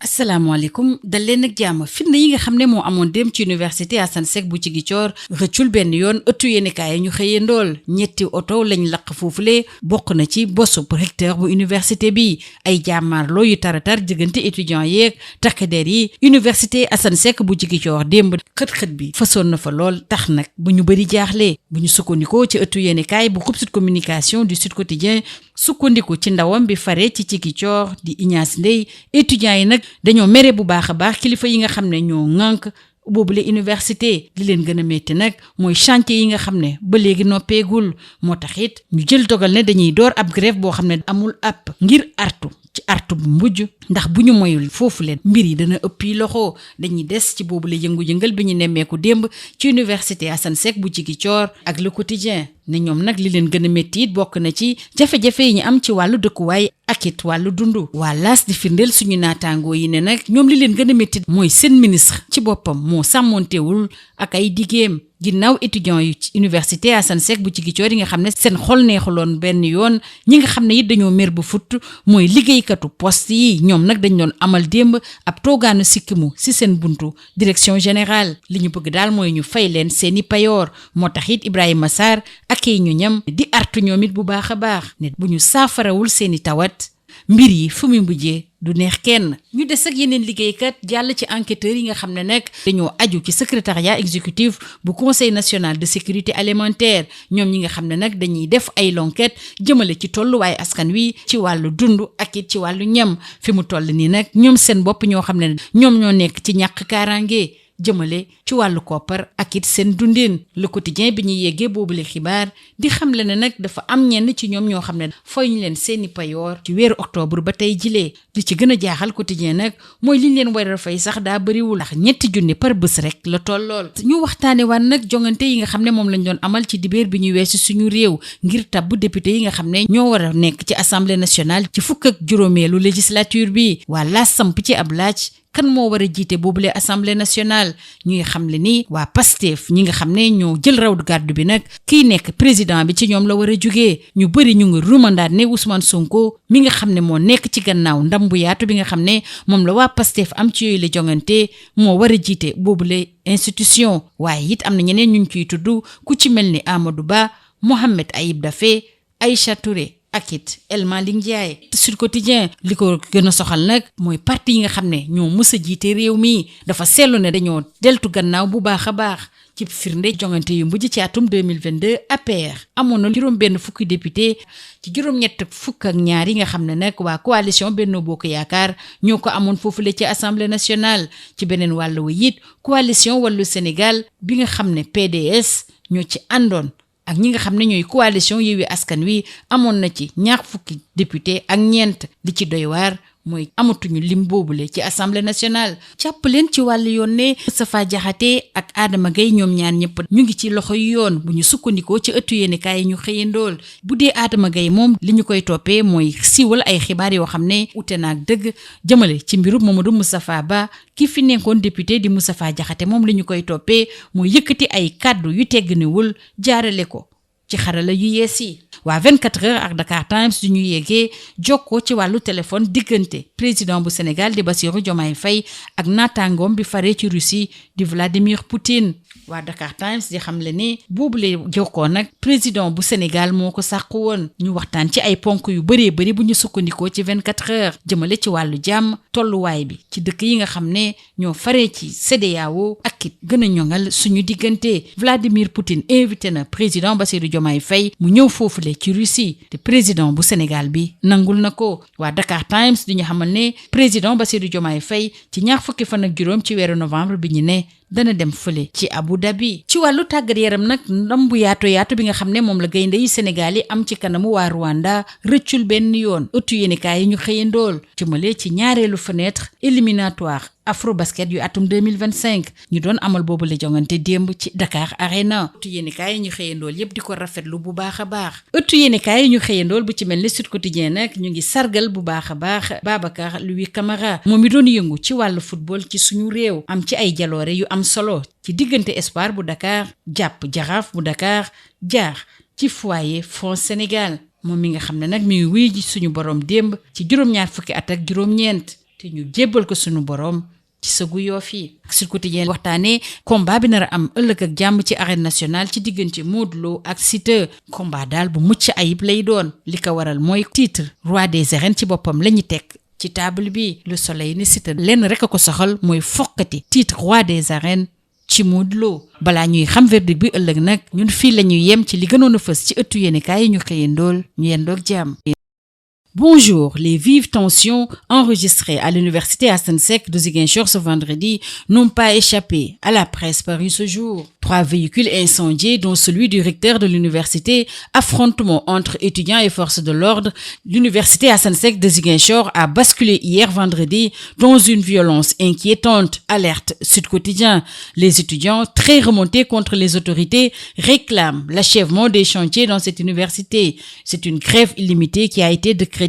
asalaamaaleykum dal leen ak jàmm fitna yi nga xam ne moo amoon dem ci université Assane Seck bu Ziguinchor rëccul benn yoon ëttu yéenekaay ñu xëyee ndool ñetti oto lañ laq foofule bokk na ci bosu recteur bu université bi ay jàmmaarloo yu taratar diggante étudiants yeeg takk der yi université Assane Seck bu Ziguinchor démb xët-xët bi fasoon na fa lool tax nag bu ñu bëri jaaxle bu ñu sukkandikoo ci ëttu yéenekaay bu groupe Sud Communication du Sud Quotidien sukkandiku ci ndawam bi fare ci Ziguinchor di Ignace Ndeye étudiants yi nag dañoo mere bu baax a baax kilifa yi nga xam ne ñoo ŋànk boobule université li leen gën a métti nag mooy chantier yi nga xam ne ba léegi noppeegul moo tax it ñu jël dogal ne dañuy door ab grève boo xam ne amul app ngir artu ci artu bu mujj ndax bu ñu moyul foofu leen mbir yi dana ëppi loxo dañuy des ci boobule yëngu-yëngal bi ñu nemmeeku démb ci université Assane Seck bu Ziguinchor ak Le Quotidien ne ñoom nag li leen gën a métti it bokk na ci jafe-jafe yi ñu am ci wàllu dëkkuwaay ak it wàllu dundu waa laas di firndeel suñu naataangoo yi ne nag ñoom li leen gën a métti mooy seen ministre ci boppam moo sàmmontewul ak ay digéem ginnaaw étudiants yu ci université Assane Seck bu Ziguinchor yi nga xam ne seen xol neexuloon benn yoon ñi nga xam ne it dañoo mer ba futt mooy liggéeykatu poste yi ñoom nag dañ doon amal démb ab toogaanu sikkimu si seen buntu direction générale li ñu bëgg daal mooy ñu fay leen seeni payoor moo tax it Ibrahima Sarr ak ñu ñam di artu ñoom it bu baax a baax ne bu ñu saafarawul seeni tawat mbir yi fu mu mujjee du neex kenn ñu des ak yeneen liggéeykat jàll ci enquêteurs yi nga xam ne nag dañoo aju ci secrétariat exécutif bu conseil national de sécurité alimentaire ñoom ñi nga xam ne nag dañuy def ay l'enquête jëmale ci tolluwaay askan wi ci wàllu dund ak it ci wàllu ñam fi mu toll nii nag ñoom seen bopp ñoo xam ne ñoom ñoo nekk ci ñàkk kaaraange jëmale ci wàllu koppar ak it seen dundin Le Quotidien bi ñuy yeggee boobule xibaar di xamle ne nag dafa am ñenn ci ñoom ñoo xam ne fay ñu leen seeni payoor ci weeru octobre ba tey jilee li ci gën a jaaxal Quotidien nag mooy liñ leen war a fay sax daa bëriwul ndax ñetti junni par bés rek la tollool ñu waxtaane waan nag jongante yi nga xam ne moom lañ doon amal ci dibéer bi ñuy weesu suñu réew ngir tabb député yi nga xam ne ñoo war a nekk ci assemblée nationale ci fukk ak juróomeelu législature bi waa laa samp ci ab laaj kan moo war a jiite boobule assemblée nationale ñuy xamle ni waa Pastef ñi nga xam ne ñoo jël raw gàddu bi nag kii nekk président bi ci ñoom la war a jugee ñu bëri ñu ngi rumandaat ne Ousmane Sonko mi nga xam ne moo nekk ci gannaaw ndam bu yaatu bi nga xam ne moom la waa Pastef am ci yooyu la jongante moo war a jiite boobule institution waaye it am na ñeneen ñu ciy tudd ku ci mel ni Amadou Ba Mohamed Ayib Daffé Aïcha Touré ak it El Malick Ndiaye Sud Quotidien li ko gën a soxal nag mooy parti yi nga xam ne ñoo mës a jiite réew mi dafa seetlu ne dañoo deltu gannaaw bu baax a baax ci firnde jongante yu mujj ci atum 2022 APR amoon na juróom benn fukki député ci juróom-ñett fukk ak ñaar yi nga xam ne nag waa coalition Benno Bokk Yaakaar ñoo ko amoon foofule ci assemblée nationale ci beneen wàll wu it coalition Wallu Sénégal bi nga xam ne PDS ñoo ci àndoon ak ñi nga xam ne ñooy coalition Yewwi Askan Wi amoon na ci ñaar fukki député ak ñeent li ci doy waar mooy amatuñu lim boobule ci assemblée nationale jàpp leen ci wàllu yoon ne Moustapha Diakhaté ak Adama Gaye ñoom ñaar ñëpp ñu ngi ci loxo yoon bu ñu sukkandikoo ci ëttu yéenekaay yi ñu xëyandool bu dee Adama Gaye moom li ñu koy toppee mooy siiwal ay xibaar yoo xam ne ute naag dëgg jëmale ci mbiru Mamadou Moustapha Ba ki fi nekkoon député di Moustapha Diakhaté moom li ñu koy toppee mooy yëkkati ay kàddu yu tegginiwul jaarale ko ci xarala yu yees yi waa 24 heures ak Dakar Times du ñu yeggee jokkoo ci wàllu téléphone diggante président bu Sénégal di Bassirou Diomaye Faye ak naataangoom bi faree ci Russie di Vladimir Poutine waa Dakar Times di xamle ne boobule jokkoo nag président bu Sénégal moo ko sàqu woon ñu waxtaan ci ay ponk yu bëree bëri bu ñu sukkandikoo ci 24 heures jëmale ci wàllu jàmm tolluwaay bi ci dëkk yi nga xam ne ñoo faree ci CEDEAO ak it gën a ñoŋal suñu diggante Vladimir Poutine invité na président Bassirou Diomaye Faye mu ñëw foofule ci Russie te président bu Sénégal bi nangul na ko waa Dakar Times di ñu xamal ne président Bassirou Diomaye Faye ci ñaar fukki fan ak juróom ci weeru novembre bi ñu ne dana dem fële ci Abu Dhabi ci wàllu tàggat yaram nag ndam bu yaatu bi nga xam ne moom la gaynde yi Sénégal yi am ci kanamu waa Rwanda rëccul benn yoon ëttu yéenekaay yi ñu xëyandool jëmale ci ñaareelu fenêtre éliminatoire Afrobasket yu atum 2025 ñu doon amal boobu la jongante démb ci Dakar Arena ëttu yéenekaay yi ñu xëyandool yépp di ko rafetlu bu baax a baax ëttu yéenekaay yi ñu xëyandool bu ci mel ni Sud Quotidien nag ñu ngi sargal bu baax a baax Babacar Louis Camara moom mi doon yëngu ci wàllu football ci suñu réew am ci ay jaloore yu am solo ci diggante Espoir bu Dakar jàpp Jaraaf bu Dakar jaar ci foyer France Sénégal moom mi nga xam ne nag mi ngi wuy ji suñu borom démb ci juróom-ñaar fukki at ak juróom-ñeent te ñu jébbal ko sunu boroom ci sëgu Yoff yi. Sud Quotidien waxtaane combat bi nar a am ëllëg ak jàmm ci arène nationale ci diggante Modou Lo ak Siteu. Combat daal bu mucc ayib lay doon li ko waral mooy titre roi des arènes ci boppam la ñu teg ci table bi. Le Soleil ni Siteu lenn rek a ko soxal mooy fokkati titre roi des arènes ci Modou Lo. balaa ñuy xam verdict bi ëllëg nag ñun fii la ñuy yem ci li gënoon a fës ci ëttu yéenekaay yi ñu xëyandool ñu yendoog jàmm. Bonjour, les vives tensions enregistrées à l'université Assane Seck de Ziguinchor ce vendredi n'ont pas échappé à la presse parue ce jour. 3 véhicules incendiés, dont celui du recteur de l'université, affrontement entre étudiants et forces de l'ordre. L'université Assane Seck de Ziguinchor a basculé hier vendredi dans une violence inquiétante, alerte Sud Quotidien. Les étudiants, très remontés contre les autorités, réclament l'achèvement des chantiers dans cette université. C'est une grève illimitée qui a été décrétée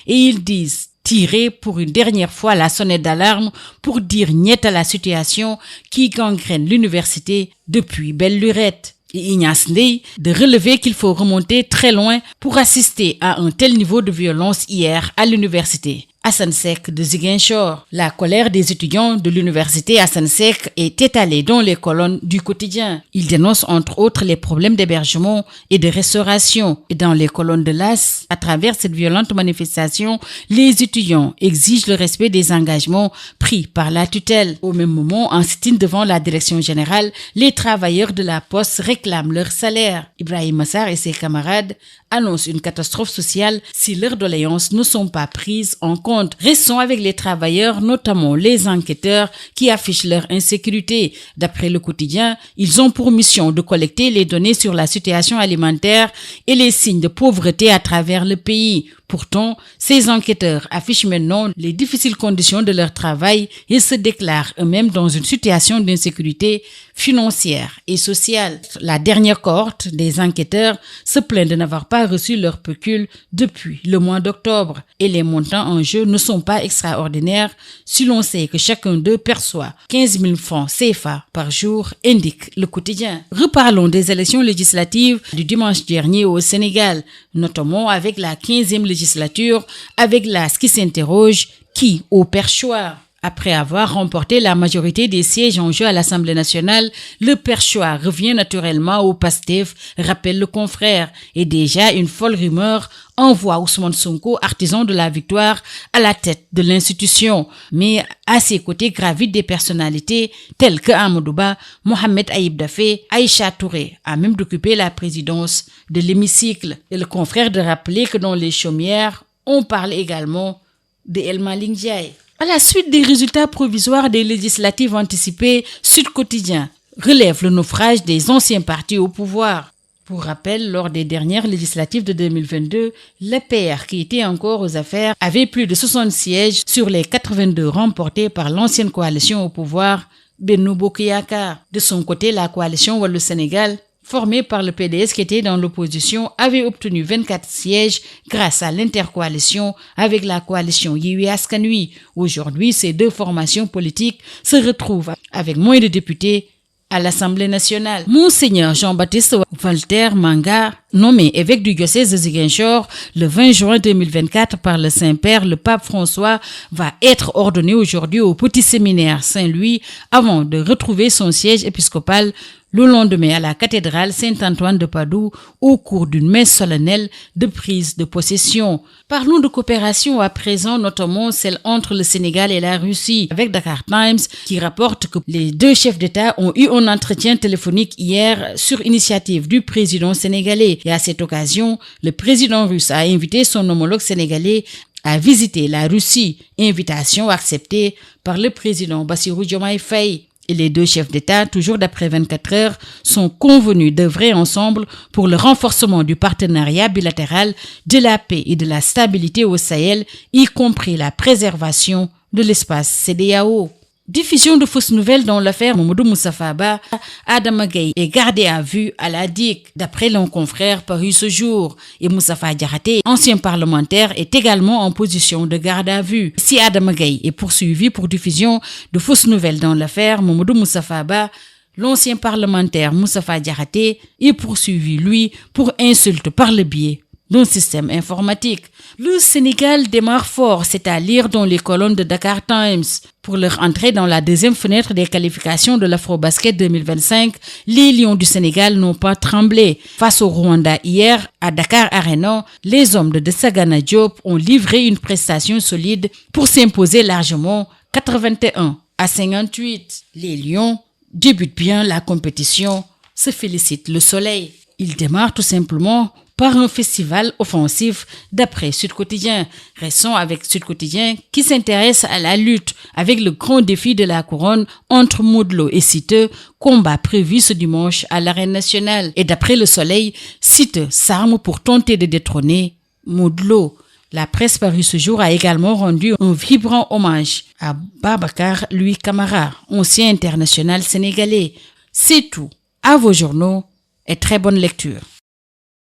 et ils disent tirer pour une dernière fois la sonnette d'alarme pour dire niet à la situation qui gangrène l'université depuis belle lurette. Et Ignace Ndeye de relever qu'il faut remonter très loin pour assister à un tel niveau de violence hier à l'université Assane Seck de Ziguinchor. La colère des étudiants de l'université Assane Seck est étalée dans les colonnes du quotidien. Ils dénoncent entre autres les problèmes d'hébergement et de restauration. Et dans les colonnes de l'As, à travers cette violente manifestation, les étudiants exigent le respect des engagements pris par la tutelle. Au même moment, en sit-in devant la direction générale, les travailleurs de la Poste réclament leur salaire. Ibrahim Massar et ses camarades annoncent une catastrophe sociale si leurs doléances ne sont pas prises en compte. Restons avec les travailleurs, notamment les enquêteurs qui affichent leur insécurité. D'après le quotidien, ils ont pour mission de collecter les données sur la situation alimentaire et les signes de pauvreté à travers le pays. Pourtant, ces enquêteurs affichent maintenant les difficiles conditions de leur travail et se déclarent eux-mêmes dans une situation d'insécurité financière et sociale. La dernière cohorte des enquêteurs se plaint de n'avoir pas reçu leur pécule depuis le mois d'octobre et les montants en jeu ne sont pas extraordinaires si l'on sait que chacun d'eux perçoit 15 000 francs CFA par jour, indique le quotidien. Reparlons des élections législatives du dimanche dernier au Sénégal, notamment avec la 15e législature, avec l'AS qui s'interroge qui au perchoir. Après avoir remporté la majorité des sièges en jeu à l'Assemblée nationale, le perchoir revient naturellement au PASTEF, rappelle le confrère, et déjà une folle rumeur envoie Ousmane Sonko, artisan de la victoire, à la tête de l'institution. Mais à ses côtés gravitent des personnalités telles que Amadou Ba, Mohamed Ayib Daffé, Aïcha Touré, a même d'occuper la présidence de l'hémicycle. Et le confrère de rappeler que dans les chaumières, on parle également de El Malick Ndiaye. À la suite des résultats provisoires des législatives anticipées, Sud Quotidien relève le naufrage des anciens partis au pouvoir. Pour rappel, lors des dernières législatives de 2022, l'APR, qui était encore aux affaires, avait plus de 60 sièges sur les 82 remportés par l'ancienne coalition au pouvoir, Benno Bokk Yakaar. De son côté, la coalition Wallu Sénégal, formée par le PDS qui était dans l'opposition, avait obtenu 24 sièges grâce à l'intercoalition avec la coalition Yewwi Askan Wi. Aujourd'hui, ces deux formations politiques se retrouvent avec moins de députés à l'Assemblée nationale. Monseigneur Jean-Baptiste Walter Manga, nommé évêque du diocèse de Ziguinchor le 20 juin 2024 par le Saint-Père, le pape François, va être ordonné aujourd'hui au petit séminaire Saint-Louis avant de retrouver son siège épiscopal le lendemain à la cathédrale Saint-Antoine de Padoue au cours d'une messe solennelle de prise de possession. Parlons de coopération à présent, notamment celle entre le Sénégal et la Russie, avec Dakar Times qui rapporte que les deux chefs d'État ont eu un entretien téléphonique hier sur initiative du président sénégalais. Et à cette occasion, le président russe a invité son homologue sénégalais à visiter la Russie, invitation acceptée par le président Bassirou Diomaye Faye. Et les deux chefs d'État, toujours d'après 24 heures, sont convenus d'œuvrer ensemble pour le renforcement du partenariat bilatéral, de la paix et de la stabilité au Sahel, y compris la préservation de l'espace CEDEAO. Diffusion de fausses nouvelles dans l'affaire Mamadou Moustapha Ba, Adama Gaye est gardé à vue à la DIC, d'après l'un confrère paru ce jour. Et Moustapha Diakhaté, ancien parlementaire, est également en position de garde à vue. Si Adama Gaye est poursuivi pour diffusion de fausses nouvelles dans l'affaire Mamadou Moustapha Ba, l'ancien parlementaire Moustapha Diakhaté est poursuivi, lui, pour insulte par le biais d'un système informatique. Le Sénégal démarre fort, c'est à lire dans les colonnes de Dakar Times. Pour leur entrée dans la deuxième fenêtre des qualifications de l'Afrobasket 2025, les Lions du Sénégal n'ont pas tremblé. Face au Rwanda hier, à Dakar Arena, les hommes de Desagana Diop ont livré une prestation solide pour s'imposer largement 81-58. Les Lions débutent bien la compétition, se félicite le Soleil. Ils démarrent tout simplement par un festival offensif d'après Sud Quotidien. Restons avec Sud Quotidien qui s'intéresse à la lutte avec le grand défi de la couronne entre Modou Lô et Siteu, combat prévu ce dimanche à l'Arène nationale. Et d'après le Soleil, Siteu s'arme pour tenter de détrôner Modou Lô. La presse parue ce jour a également rendu un vibrant hommage à Babacar Louis Camara, ancien international sénégalais. C'est tout. À vos journaux et très bonne lecture.